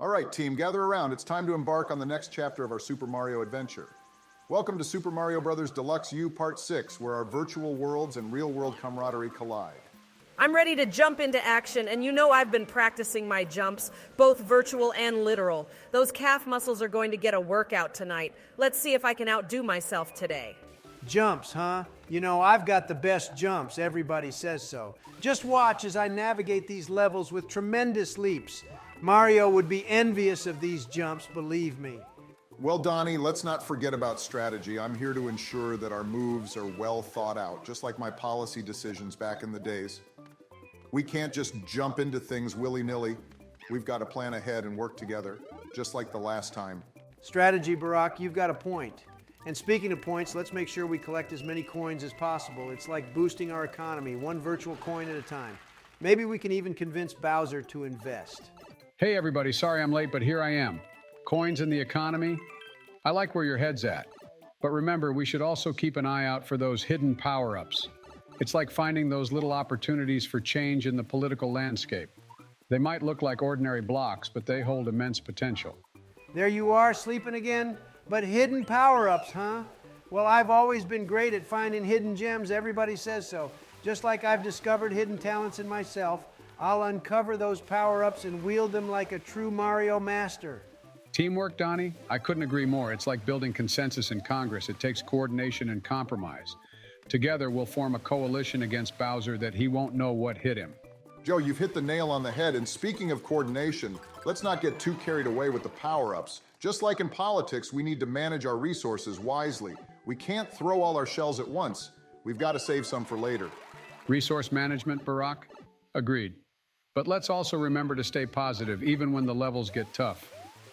All right, team, gather around. It's time to embark on the next chapter of our Super Mario adventure. Welcome to Super Mario Bros. Deluxe U Part 6, where our virtual worlds and real-world camaraderie collide. I'm ready to jump into action, and you know I've been practicing my jumps, both virtual and literal. Those calf muscles are going to get a workout tonight. Let's see if I can outdo myself today. Jumps, huh? You know, I've got the best jumps, everybody says so. Just watch as I navigate these levels with tremendous leaps. Mario would be envious of these jumps, believe me. Well, Donnie, let's not forget about strategy. I'm here to ensure that our moves are well thought out, just like my policy decisions back in the days. We can't just jump into things willy-nilly. We've got to plan ahead and work together, just like the last time. Strategy, Barack, you've got a point. And speaking of points, let's make sure we collect as many coins as possible. It's like boosting our economy, one virtual coin at a time. Maybe we can even convince Bowser to invest. Hey everybody, sorry I'm late, but here I am. Coins in the economy? I like where your head's at. But remember, we should also keep an eye out for those hidden power-ups. It's like finding those little opportunities for change in the political landscape. They might look like ordinary blocks, but they hold immense potential. There you are, sleeping again? But hidden power-ups, huh? Well, I've always been great at finding hidden gems. Everybody says so. Just like I've discovered hidden talents in myself, I'll uncover those power-ups and wield them like a true Mario master. Teamwork, Donnie? I couldn't agree more. It's like building consensus in Congress. It takes coordination and compromise. Together, we'll form a coalition against Bowser that he won't know what hit him. Joe, you've hit the nail on the head, and speaking of coordination, let's not get too carried away with the power-ups. Just like in politics, we need to manage our resources wisely. We can't throw all our shells at once. We've got to save some for later. Resource management, Barack? Agreed. But let's also remember to stay positive, even when the levels get tough.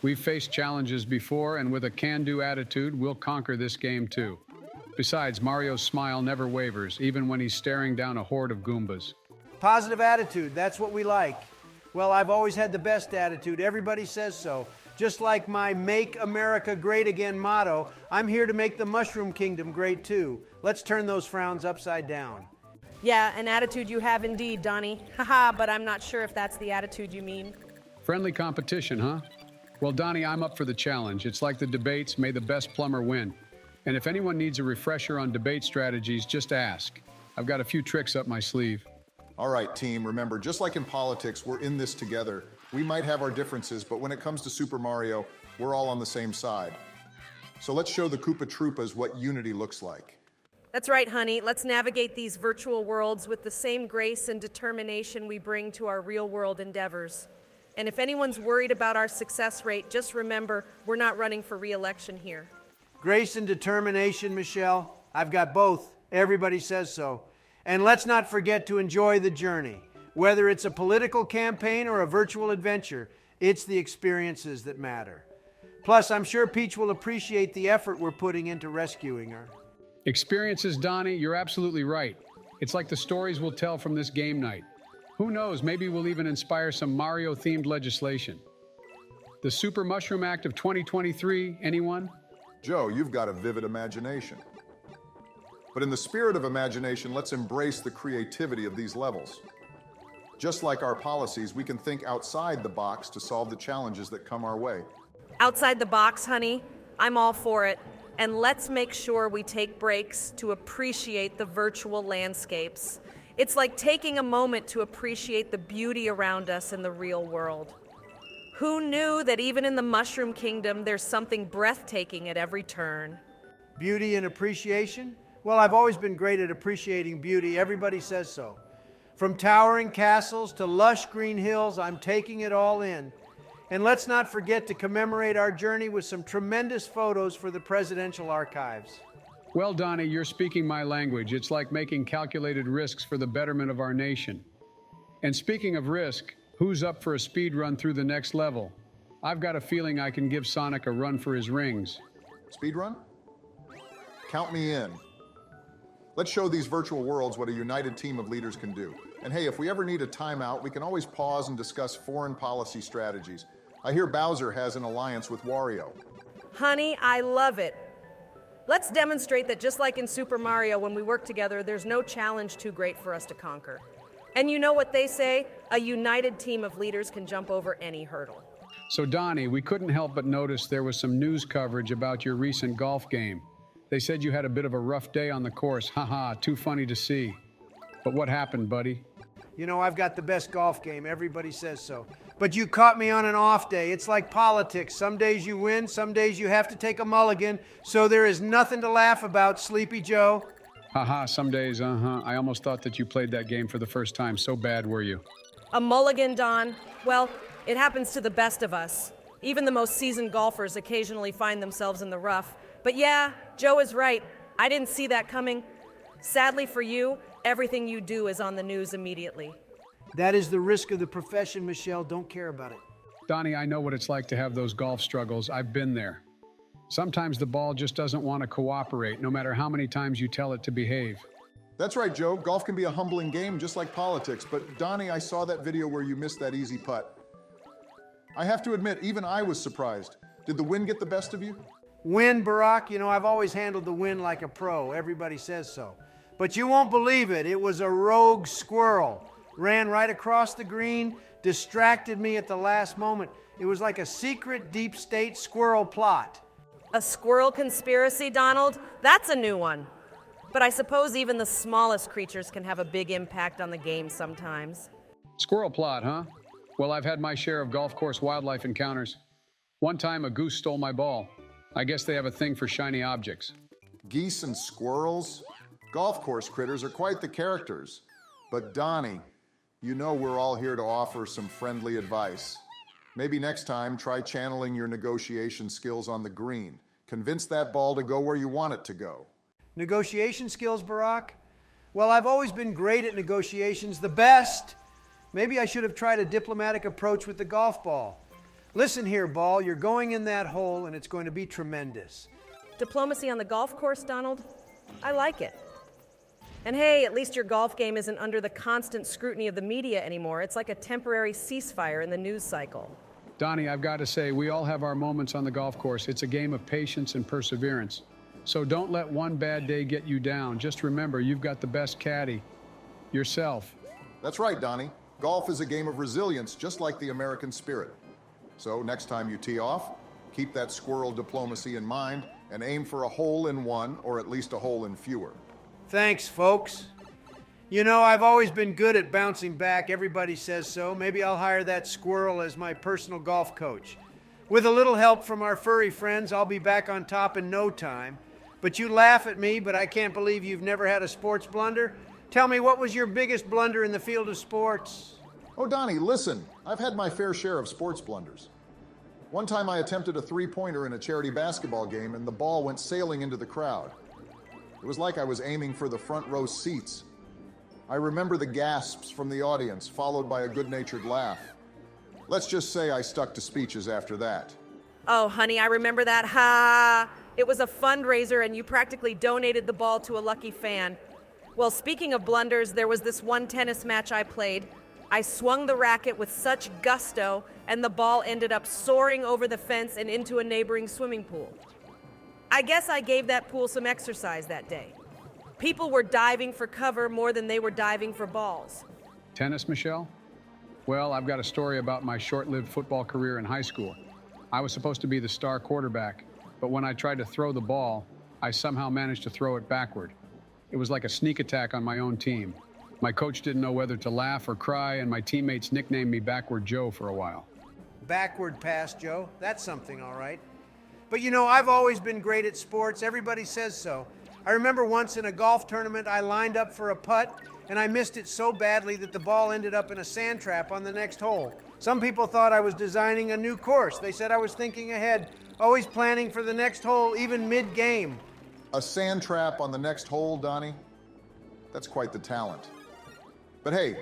We've faced challenges before, and with a can-do attitude, we'll conquer this game too. Besides, Mario's smile never wavers, even when he's staring down a horde of Goombas. Positive attitude, that's what we like. Well, I've always had the best attitude. Everybody says so. Just like my Make America Great Again motto, I'm here to make the Mushroom Kingdom great too. Let's turn those frowns upside down. Yeah, an attitude you have indeed, Donnie. Haha, but I'm not sure if that's the attitude you mean. Friendly competition, huh? Well, Donnie, I'm up for the challenge. It's like the debates, may the best plumber win. And if anyone needs a refresher on debate strategies, just ask. I've got a few tricks up my sleeve. All right, team, remember, just like in politics, we're in this together. We might have our differences, but when it comes to Super Mario, we're all on the same side. So let's show the Koopa Troopas what unity looks like. That's right, honey. Let's navigate these virtual worlds with the same grace and determination we bring to our real-world endeavors. And if anyone's worried about our success rate, just remember, we're not running for re-election here. Grace and determination, Michelle. I've got both. Everybody says so. And let's not forget to enjoy the journey. Whether it's a political campaign or a virtual adventure, it's the experiences that matter. Plus, I'm sure Peach will appreciate the effort we're putting into rescuing her. Experiences, Donnie, you're absolutely right. It's like the stories we'll tell from this game night. Who knows, maybe we'll even inspire some Mario-themed legislation. The Super Mushroom Act of 2023, anyone? Joe, you've got a vivid imagination. But in the spirit of imagination, let's embrace the creativity of these levels. Just like our policies, we can think outside the box to solve the challenges that come our way. Outside the box, honey, I'm all for it. And let's make sure we take breaks to appreciate the virtual landscapes. It's like taking a moment to appreciate the beauty around us in the real world. Who knew that even in the Mushroom Kingdom, there's something breathtaking at every turn? Beauty and appreciation? Well, I've always been great at appreciating beauty. Everybody says so. From towering castles to lush green hills, I'm taking it all in. And let's not forget to commemorate our journey with some tremendous photos for the presidential archives. Well, Donnie, you're speaking my language. It's like making calculated risks for the betterment of our nation. And speaking of risk, who's up for a speed run through the next level? I've got a feeling I can give Sonic a run for his rings. Speed run? Count me in. Let's show these virtual worlds what a united team of leaders can do. And hey, if we ever need a timeout, we can always pause and discuss foreign policy strategies. I hear Bowser has an alliance with Wario. Honey, I love it. Let's demonstrate that just like in Super Mario, when we work together, there's no challenge too great for us to conquer. And you know what they say? A united team of leaders can jump over any hurdle. So, Donnie, we couldn't help but notice there was some news coverage about your recent golf game. They said you had a bit of a rough day on the course. Haha, too funny to see. But what happened, buddy? You know, I've got the best golf game. Everybody says so. But you caught me on an off day. It's like politics. Some days you win, some days you have to take a mulligan. So there is nothing to laugh about, Sleepy Joe. Haha, some days, I almost thought that you played that game for the first time. So bad were you? A mulligan, Don? Well, it happens to the best of us. Even the most seasoned golfers occasionally find themselves in the rough. But yeah, Joe is right. I didn't see that coming. Sadly for you, everything you do is on the news immediately. That is the risk of the profession, Michelle. Don't care about it. Donnie, I know what it's like to have those golf struggles. I've been there. Sometimes the ball just doesn't want to cooperate, no matter how many times you tell it to behave. That's right, Joe. Golf can be a humbling game, just like politics. But Donnie, I saw that video where you missed that easy putt. I have to admit, even I was surprised. Did the wind get the best of you? Wind, Barack? You know, I've always handled the wind like a pro. Everybody says so. But you won't believe it. It was a rogue squirrel. Ran right across the green, distracted me at the last moment. It was like a secret deep state squirrel plot. A squirrel conspiracy, Donald? That's a new one. But I suppose even the smallest creatures can have a big impact on the game sometimes. Squirrel plot, huh? Well, I've had my share of golf course wildlife encounters. One time, a goose stole my ball. I guess they have a thing for shiny objects. Geese and squirrels? Golf course critters are quite the characters. But Donnie, you know we're all here to offer some friendly advice. Maybe next time, try channeling your negotiation skills on the green. Convince that ball to go where you want it to go. Negotiation skills, Barack? Well, I've always been great at negotiations, the best. Maybe I should have tried a diplomatic approach with the golf ball. Listen here, ball, you're going in that hole and it's going to be tremendous. Diplomacy on the golf course, Donald? I like it. And hey, at least your golf game isn't under the constant scrutiny of the media anymore. It's like a temporary ceasefire in the news cycle. Donnie, I've got to say, we all have our moments on the golf course. It's a game of patience and perseverance. So don't let one bad day get you down. Just remember, you've got the best caddy, yourself. That's right, Donnie. Golf is a game of resilience, just like the American spirit. So next time you tee off, keep that squirrel diplomacy in mind and aim for a hole in one, or at least a hole in fewer. Thanks, folks. You know, I've always been good at bouncing back. Everybody says so. Maybe I'll hire that squirrel as my personal golf coach. With a little help from our furry friends, I'll be back on top in no time. But you laugh at me, but I can't believe you've never had a sports blunder. Tell me, what was your biggest blunder in the field of sports? Oh, Donnie, listen. I've had my fair share of sports blunders. One time I attempted a three-pointer in a charity basketball game and the ball went sailing into the crowd. It was like I was aiming for the front row seats. I remember the gasps from the audience, followed by a good-natured laugh. Let's just say I stuck to speeches after that. Oh, honey, I remember that. Ha! It was a fundraiser and you practically donated the ball to a lucky fan. Well, speaking of blunders, there was this one tennis match I played. I swung the racket with such gusto, and the ball ended up soaring over the fence and into a neighboring swimming pool. I guess I gave that pool some exercise that day. People were diving for cover more than they were diving for balls. Tennis, Michelle? Well, I've got a story about my short-lived football career in high school. I was supposed to be the star quarterback, but when I tried to throw the ball, I somehow managed to throw it backward. It was like a sneak attack on my own team. My coach didn't know whether to laugh or cry, and my teammates nicknamed me Backward Joe for a while. Backward pass, Joe. That's something, all right. But you know, I've always been great at sports. Everybody says so. I remember once in a golf tournament, I lined up for a putt, and I missed it so badly that the ball ended up in a sand trap on the next hole. Some people thought I was designing a new course. They said I was thinking ahead, always planning for the next hole, even mid-game. A sand trap on the next hole, Donnie? That's quite the talent. But hey,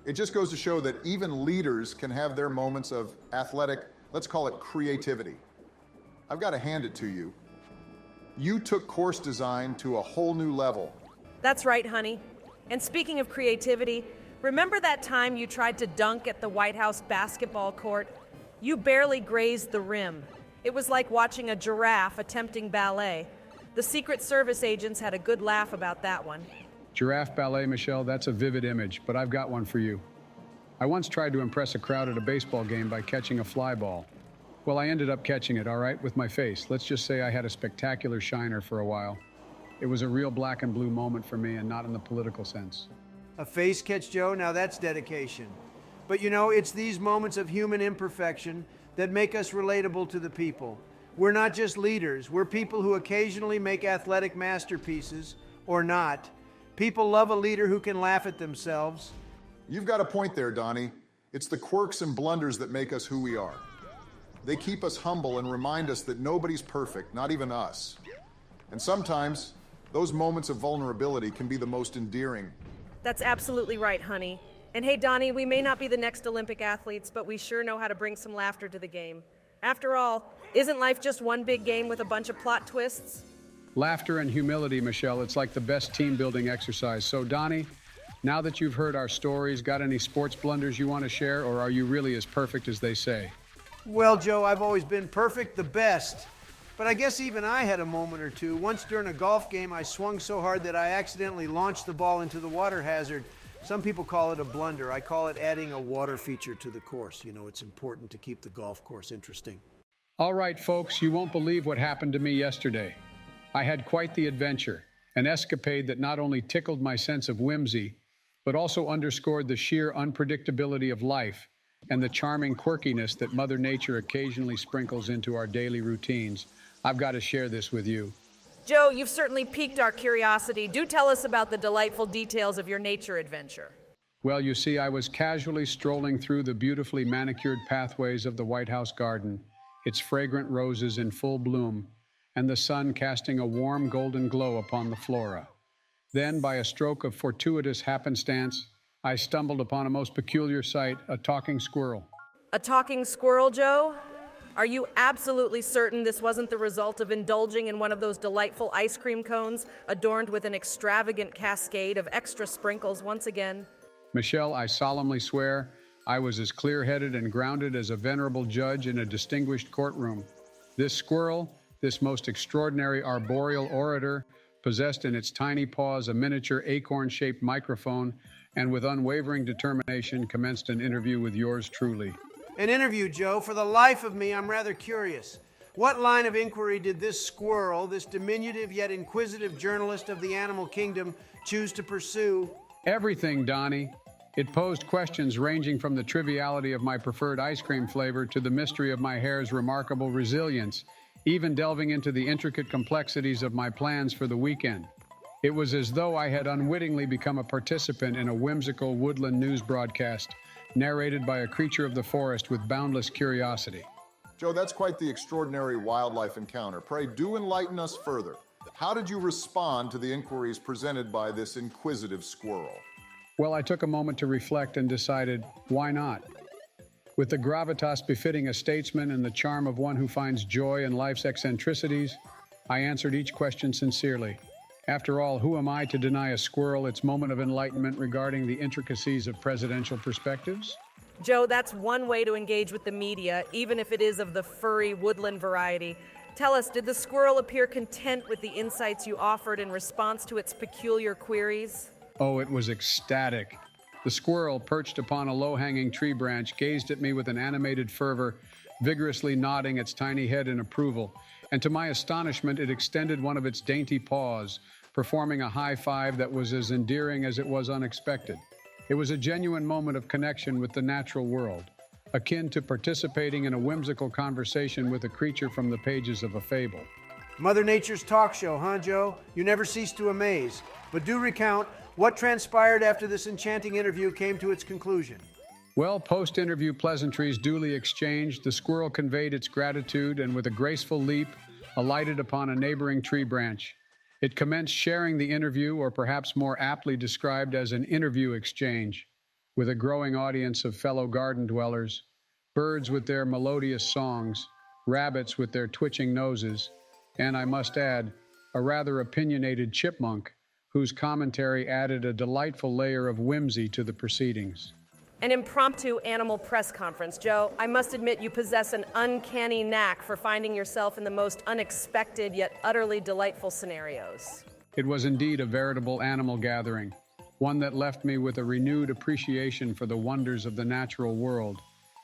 it just goes to show that even leaders can have their moments of athletic, let's call it creativity. I've got to hand it to you. You took course design to a whole new level. That's right, honey. And speaking of creativity, remember that time you tried to dunk at the White House basketball court? You barely grazed the rim. It was like watching a giraffe attempting ballet. The Secret Service agents had a good laugh about that one. Giraffe ballet, Michelle, that's a vivid image, but I've got one for you. I once tried to impress a crowd at a baseball game by catching a fly ball. Well, I ended up catching it, all right, with my face. Let's just say I had a spectacular shiner for a while. It was a real black and blue moment for me, and not in the political sense. A face catch, Joe? Now that's dedication. But you know, it's these moments of human imperfection that make us relatable to the people. We're not just leaders, we're people who occasionally make athletic masterpieces, or not. People love a leader who can laugh at themselves. You've got a point there, Donnie. It's the quirks and blunders that make us who we are. They keep us humble and remind us that nobody's perfect, not even us. And sometimes, those moments of vulnerability can be the most endearing. That's absolutely right, honey. And hey, Donnie, we may not be the next Olympic athletes, but we sure know how to bring some laughter to the game. After all, isn't life just one big game with a bunch of plot twists? Laughter and humility, Michelle, it's like the best team-building exercise. So, Donnie, now that you've heard our stories, got any sports blunders you want to share, or are you really as perfect as they say? Well, Joe, I've always been perfect, the best. But I guess even I had a moment or two. Once during a golf game, I swung so hard that I accidentally launched the ball into the water hazard. Some people call it a blunder. I call it adding a water feature to the course. You know, it's important to keep the golf course interesting. All right, folks, you won't believe what happened to me yesterday. I had quite the adventure, an escapade that not only tickled my sense of whimsy, but also underscored the sheer unpredictability of life and the charming quirkiness that Mother Nature occasionally sprinkles into our daily routines. I've got to share this with you. Joe, you've certainly piqued our curiosity. Do tell us about the delightful details of your nature adventure. Well, you see, I was casually strolling through the beautifully manicured pathways of the White House garden, its fragrant roses in full bloom, and the sun casting a warm golden glow upon the flora. Then, by a stroke of fortuitous happenstance, I stumbled upon a most peculiar sight, a talking squirrel. A talking squirrel, Joe? Are you absolutely certain this wasn't the result of indulging in one of those delightful ice cream cones adorned with an extravagant cascade of extra sprinkles once again? Michelle, I solemnly swear I was as clear-headed and grounded as a venerable judge in a distinguished courtroom. This squirrel, this most extraordinary arboreal orator, possessed in its tiny paws a miniature acorn-shaped microphone, and with unwavering determination commenced an interview with yours truly. An interview, Joe. For the life of me, I'm rather curious. What line of inquiry did this squirrel, this diminutive yet inquisitive journalist of the animal kingdom, choose to pursue? Everything, Donnie. It posed questions ranging from the triviality of my preferred ice cream flavor to the mystery of my hair's remarkable resilience, even delving into the intricate complexities of my plans for the weekend. It was as though I had unwittingly become a participant in a whimsical woodland news broadcast, narrated by a creature of the forest with boundless curiosity. Joe, that's quite the extraordinary wildlife encounter. Pray, do enlighten us further. How did you respond to the inquiries presented by this inquisitive squirrel? Well, I took a moment to reflect and decided, why not? With the gravitas befitting a statesman and the charm of one who finds joy in life's eccentricities, I answered each question sincerely. After all, who am I to deny a squirrel its moment of enlightenment regarding the intricacies of presidential perspectives? Joe, that's one way to engage with the media, even if it is of the furry woodland variety. Tell us, did the squirrel appear content with the insights you offered in response to its peculiar queries? Oh, it was ecstatic. The squirrel, perched upon a low-hanging tree branch, gazed at me with an animated fervor, vigorously nodding its tiny head in approval. And to my astonishment, it extended one of its dainty paws, performing a high five that was as endearing as it was unexpected. It was a genuine moment of connection with the natural world, akin to participating in a whimsical conversation with a creature from the pages of a fable. Mother Nature's talk show, huh, Joe? You never cease to amaze. But do recount what transpired after this enchanting interview came to its conclusion. Well, post-interview pleasantries duly exchanged, the squirrel conveyed its gratitude and with a graceful leap, alighted upon a neighboring tree branch. It commenced sharing the interview, or perhaps more aptly described as an interview exchange, with a growing audience of fellow garden dwellers, birds with their melodious songs, rabbits with their twitching noses, and I must add, a rather opinionated chipmunk, whose commentary added a delightful layer of whimsy to the proceedings. An impromptu animal press conference. Joe, I must admit you possess an uncanny knack for finding yourself in the most unexpected yet utterly delightful scenarios. It was indeed a veritable animal gathering. one that left me with a renewed appreciation for the wonders of the natural world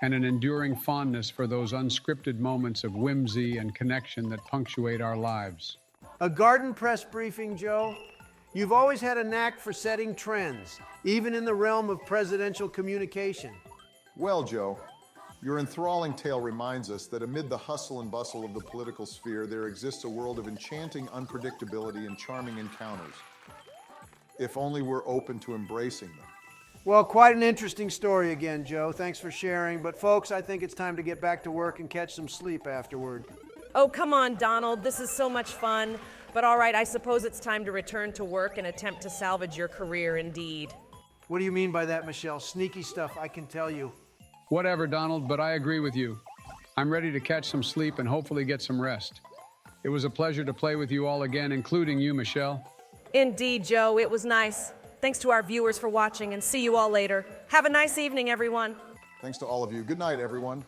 and an enduring fondness for those unscripted moments of whimsy and connection that punctuate our lives. A garden press briefing, Joe? You've always had a knack for setting trends, even in the realm of presidential communication. Well, Joe, your enthralling tale reminds us that amid the hustle and bustle of the political sphere, there exists a world of enchanting unpredictability and charming encounters, if only we're open to embracing them. Well, quite an interesting story again, Joe. Thanks for sharing. But folks, I think it's time to get back to work and catch some sleep afterward. Oh, come on, Donald. This is so much fun. But all right, I suppose it's time to return to work and attempt to salvage your career indeed. What do you mean by that, Michelle? Sneaky stuff, I can tell you. Whatever, Donald, but I agree with you. I'm ready to catch some sleep and hopefully get some rest. It was a pleasure to play with you all again, including you, Michelle. Indeed, Joe, it was nice. Thanks to our viewers for watching, and see you all later. Have a nice evening, everyone. Thanks to all of you. Good night, everyone.